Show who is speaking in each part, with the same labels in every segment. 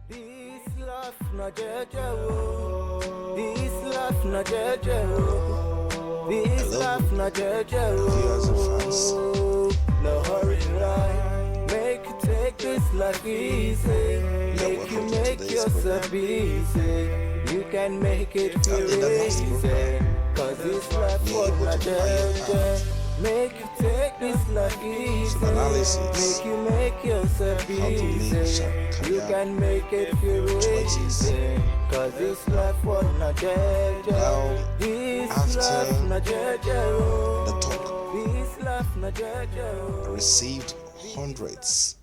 Speaker 1: This life na jeje o. This life na jeje o. This
Speaker 2: Hello,
Speaker 1: life na jeje
Speaker 2: viewers and fans.
Speaker 1: o. No hurry right. Make you take this life easy. Make you
Speaker 2: Welcome to
Speaker 1: make
Speaker 2: today's
Speaker 1: yourself
Speaker 2: program.
Speaker 1: busy. You can make it feel
Speaker 2: In the last
Speaker 1: easy.
Speaker 2: program,
Speaker 1: Cause this life
Speaker 2: we are
Speaker 1: was
Speaker 2: able
Speaker 1: na
Speaker 2: to provide you
Speaker 1: jeje. Make you take this life easy.
Speaker 2: some analysis
Speaker 1: Make you make yourself
Speaker 2: how to make
Speaker 1: busy. You
Speaker 2: career
Speaker 1: can make it feel
Speaker 2: choices.
Speaker 1: easy. Cause this life was not jeje.
Speaker 2: Now,
Speaker 1: This
Speaker 2: after
Speaker 1: life not jeje.
Speaker 2: the talk,
Speaker 1: This life not jeje.
Speaker 2: I received hundreds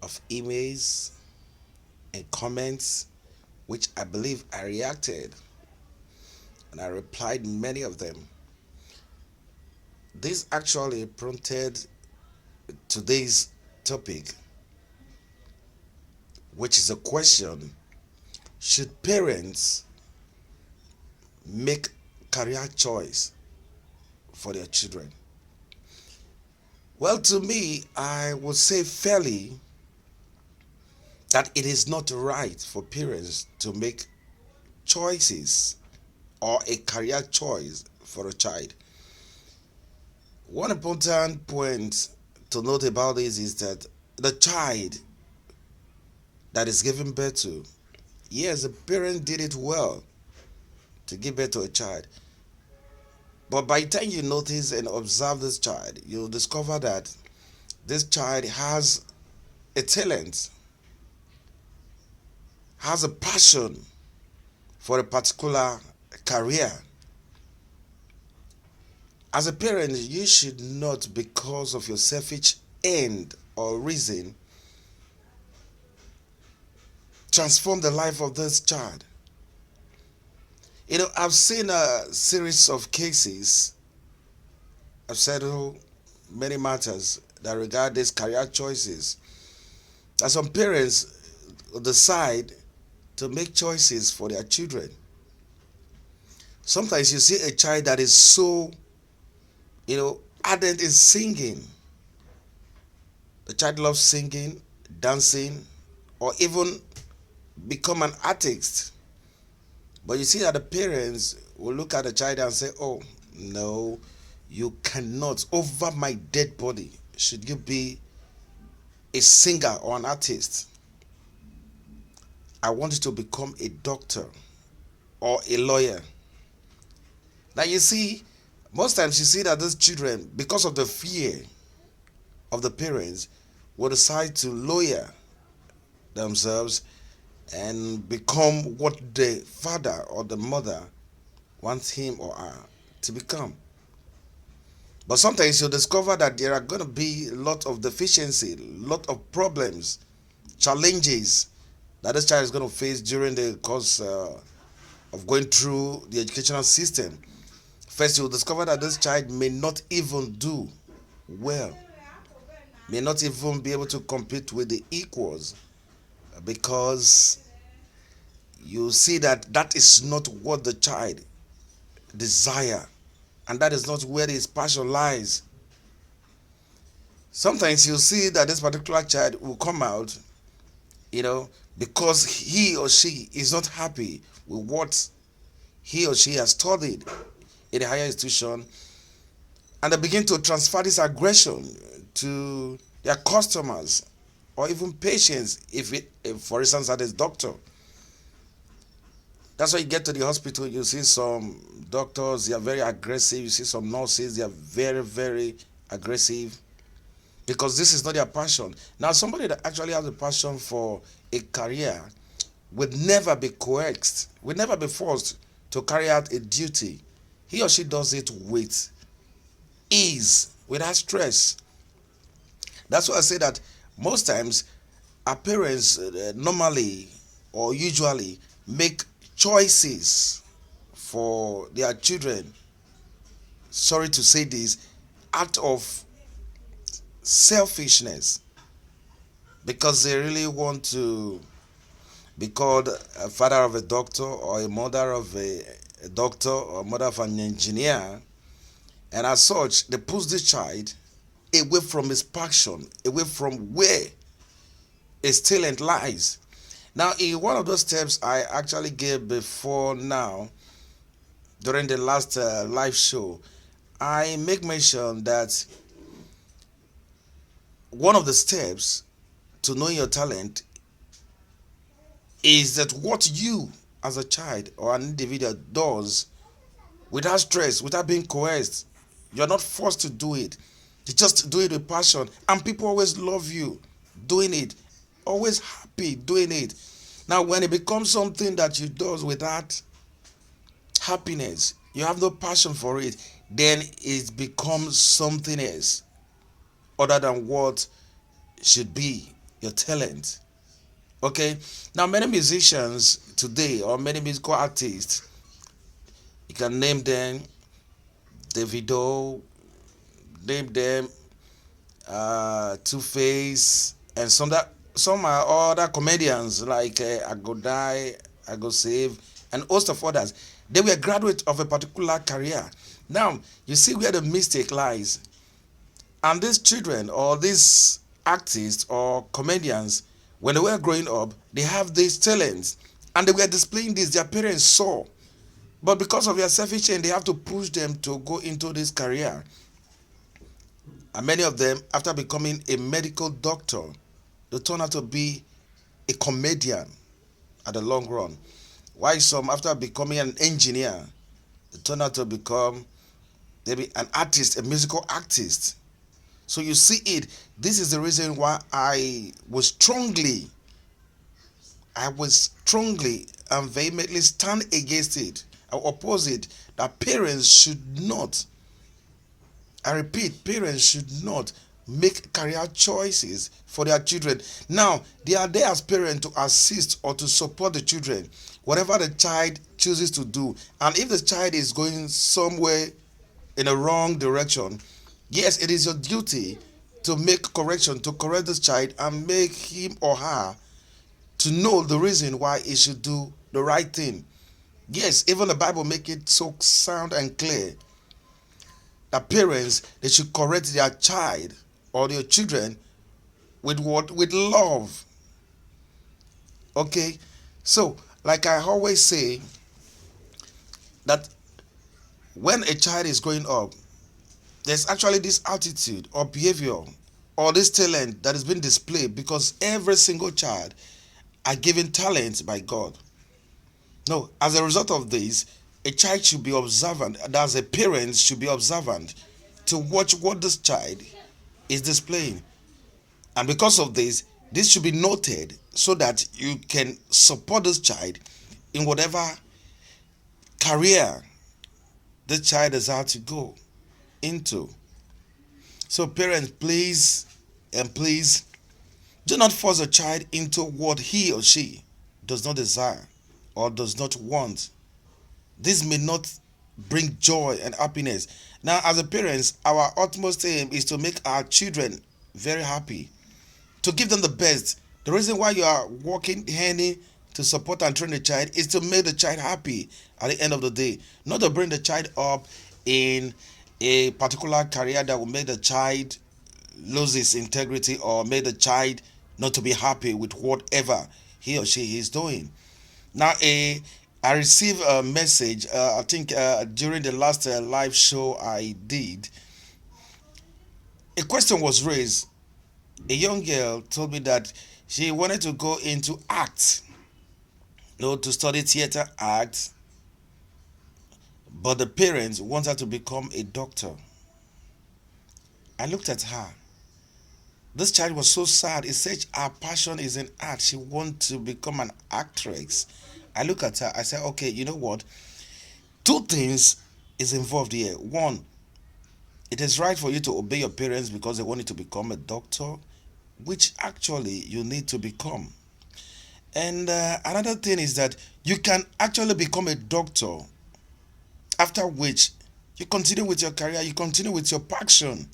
Speaker 2: of emails and comments, which I believe I reacted and I replied many of them. This actually prompted today's topic, which is a question: should parents make career choice for their children? Well, to me, I would say fairly that it is not right for parents to make choices or a career choice for a child. One important point to note about this is that the child that is given birth to, yes, the parent did it well to give birth to a child. But by the time you notice and observe this child, you'll discover that this child has a talent, has a passion for a particular career. As a parent, you should not, because of your selfish end or reason, transform the life of this child. You know, I've seen a series of cases. I've settled many matters that regard these career choices. That some parents decide to make choices for their children. Sometimes you see a child that is so, ardent in singing. The child loves singing, dancing, or even become an artist. But you see that the parents will look at the child and say, oh, no, you cannot. Over my dead body should you be a singer or an artist. I want you to become a doctor or a lawyer. Now you see, most times you see that these children, because of the fear of the parents, will decide to lawyer themselves and become what the father or the mother wants him or her to become. But sometimes you'll discover that there are going to be a lot of deficiency, a lot of problems, challenges that this child is going to face during the course of going through the educational system. First, you'll discover that this child may not even do well, may not even be able to compete with the equals, because you see that that is not what the child desire, and that is not where his passion lies. Sometimes you see that this particular child will come out, because he or she is not happy with what he or she has studied in a higher institution, and they begin to transfer this aggression to their customers or even patients, if for instance, that is doctor. That's why you get to the hospital, you see some doctors, they are very aggressive. You see some nurses, they are very, very aggressive, because this is not their passion. Now, somebody that actually has a passion for a career would never be coerced, would never be forced to carry out a duty. He or she does it with ease, without stress. That's why I say that most times our parents normally or usually make choices for their children, sorry to say this, out of selfishness, because they really want to be called a father of a doctor or a mother of a doctor or mother of an engineer, and as such they push the child away from his passion, away from where his talent lies. Now, in one of those steps I actually gave before now, during the last live show, I make mention that one of the steps to knowing your talent is that what you as a child or an individual does without stress, without being coerced. You're not forced to do it. You just do it with passion. And people always love you doing it, always happy doing it. Now, when it becomes something that you do without happiness, you have no passion for it, then it becomes something else other than what should be your talent. Okay? Now, many musicians today, or many musical artists, you can name them Davido, name them Two Face, and some are other comedians like I Go Die, I Go Save, and host of others. They were graduates of a particular career. Now you see where the mistake lies. And these children or these artists or comedians, when they were growing up, they have these talents and they were displaying this. Their parents saw, but because of their selfish end, they have to push them to go into this career. And many of them, after becoming a medical doctor, they turn out to be a comedian at the long run. While some, after becoming an engineer, they turn out to become maybe an artist, a musical artist. So you see it. This is the reason why I was strongly and vehemently stand against it. I oppose it. That parents should not, I repeat, parents should not make career choices for their children. Now, they are there as parents to assist or to support the children, whatever the child chooses to do. And if the child is going somewhere in a wrong direction, yes, it is your duty to make correction, to correct this child and make him or her to know the reason why he should do the right thing. Yes, even the Bible make it so sound and clear that parents, they should correct their child or their children with what? With love. Okay? So, like I always say, that when a child is growing up, there's actually this attitude or behavior or this talent that is being displayed because every single child are given talents by God. No, as a result of this, a child should be observant, and as a parent should be observant to watch what this child is displaying. And because of this should be noted so that you can support this child in whatever career the child desires to go into. So parents, please do not force a child into what he or she does not desire or does not want. This may not bring joy and happiness. Now, as a parents, our utmost aim is to make our children very happy, to give them the best. The reason why you are working handy to support and train the child is to make the child happy at the end of the day, not to bring the child up in a particular career that will make the child lose his integrity or make the child not to be happy with whatever he or she is doing. Now, I received a message, I think during the last live show I did. A question was raised. A young girl told me that she wanted to go into act, to study theater act, but the parents want her to become a doctor. I looked at her. This child was so sad. He said her passion is in art. She wants to become an actress. I look at her. I said, okay, you know what? Two things is involved here. One, it is right for you to obey your parents because they want you to become a doctor, which actually you need to become. And another thing is that you can actually become a doctor, after which you continue with your career, you continue with your passion.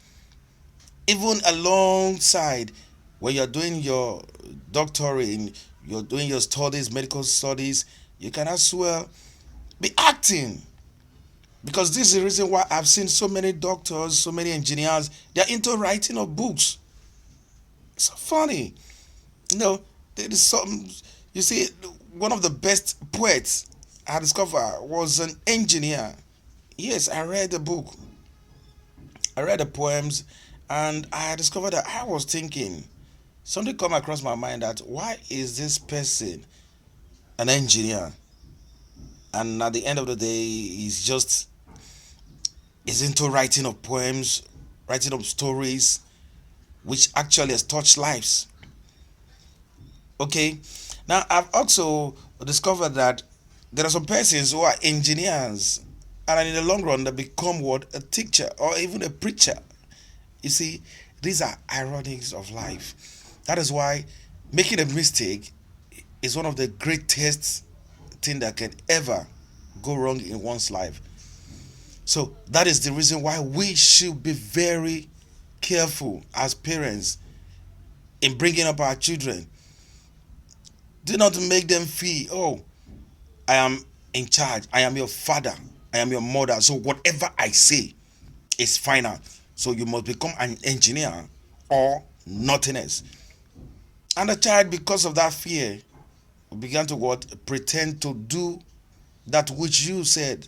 Speaker 2: Even alongside when you're doing your doctorate, you're doing your studies, medical studies, you can as well be acting. Because this is the reason why I've seen so many doctors, so many engineers, they're into writing of books. It's so funny. There is some, You see, one of the best poets I discovered was an engineer. Yes, I read the book, I read the poems, and I discovered that I was thinking, something come across my mind that why is this person an engineer? And at the end of the day, he's into writing of poems, writing of stories, which actually has touched lives. Okay, now I've also discovered that there are some persons who are engineers, and in the long run, they become what, a teacher or even a preacher. You see, these are ironies of life. That is why making a mistake is one of the greatest thing that can ever go wrong in one's life. So that is the reason why we should be very careful as parents in bringing up our children. Do not make them feel, oh, I am in charge. I am your father. I am your mother. So whatever I say is final. So you must become an engineer or nothing else. And the child, because of that fear, began to what? Pretend to do that which you said.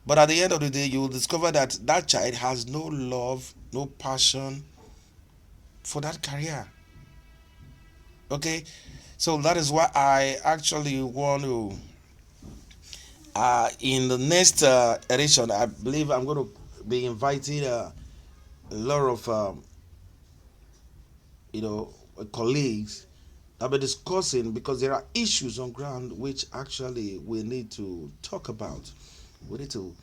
Speaker 2: But at the end of the day, you will discover that that child has no love, no passion for that career. Okay? So that is why I actually want to, in the next edition, I believe I'm going to be inviting a lot of, you know, colleagues. I'll be discussing because there are issues on ground which actually we need to talk about. We need to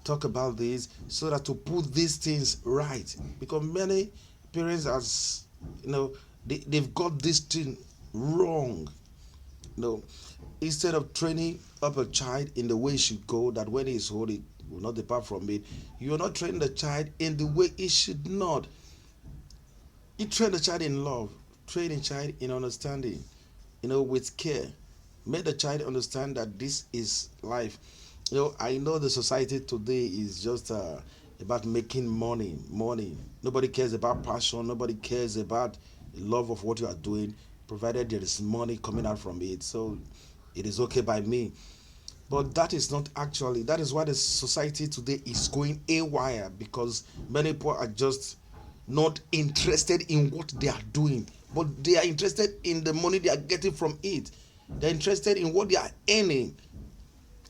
Speaker 2: talk about this so that to put these things right. Because many parents, as you know, they've got this thing wrong. You know, instead of training up a child in the way he should go, that when he is old, he will not depart from it. You are not training the child in the way he should not. You train the child in love, train the child in understanding, with care. Make the child understand that this is life. I know the society today is just about making money. Nobody cares about passion. Nobody cares about the love of what you are doing, provided there is money coming out from it. So it is okay by me. But that is not actually. That is why the society today is going haywire because many people are just not interested in what they are doing, but they are interested in the money they are getting from it. They're interested in what they are earning.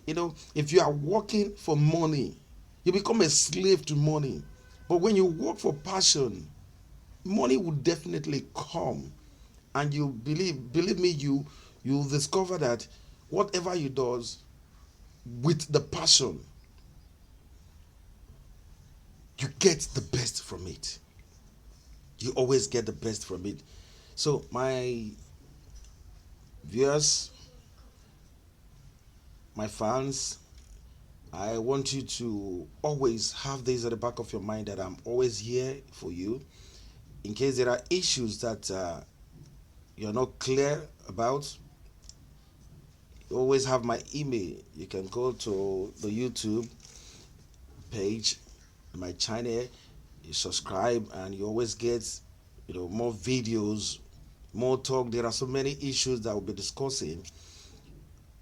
Speaker 2: If you are working for money, you become a slave to money. But when you work for passion, money will definitely come. And you believe me, you'll discover that whatever you does with the passion, you get the best from it. You always get the best from it. So my viewers, my fans, I want you to always have this at the back of your mind that I'm always here for you in case there are issues that you're not clear about. You always have my email. You can go to the YouTube page, my channel, you subscribe, and you always get more videos, more talk. There are so many issues that we'll be discussing.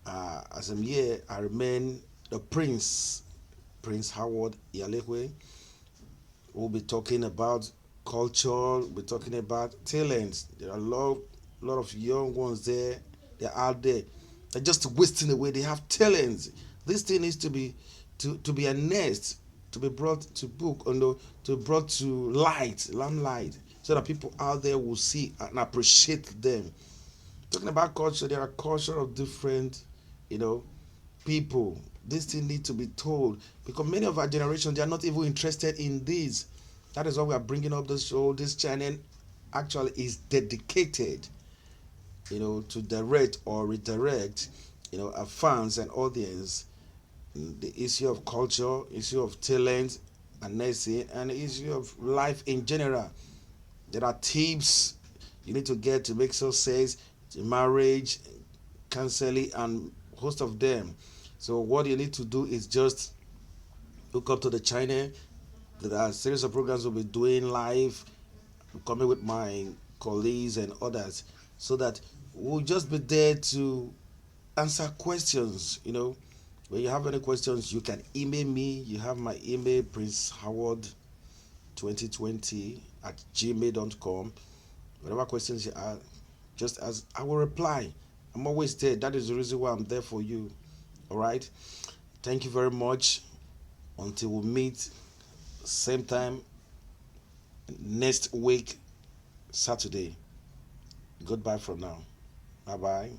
Speaker 2: As I'm here, I remain the Prince Howard Yalekwe. We'll be talking about culture, we'll be talking about talents. There are a lot of young ones there. They're out there. They're just wasting away. They have talents. This thing needs to be a nest, to be brought to book, to be brought to limelight, so that people out there will see and appreciate them. Talking about culture, there are culture of different, people. This thing needs to be told because many of our generation, they are not even interested in this. That is why we are bringing up this show. This channel actually is dedicated, to direct or redirect, our fans and audience, the issue of culture, issue of talent and nursing, and the issue of life in general. There are tips you need to get to make success, to marriage, counseling, and host of them. So what you need to do is just look up to the channel. There are a series of programs we'll be doing live, coming with my colleagues and others, so that We'll just be there to answer questions. When you have any questions, you can email me. You have my email, princehoward2020@gmail.com. Whatever questions you are, just as I will reply. I'm always there. That is the reason why I'm there for you. All right. Thank you very much. Until we meet same time next week, Saturday. Goodbye for now. Bye bye.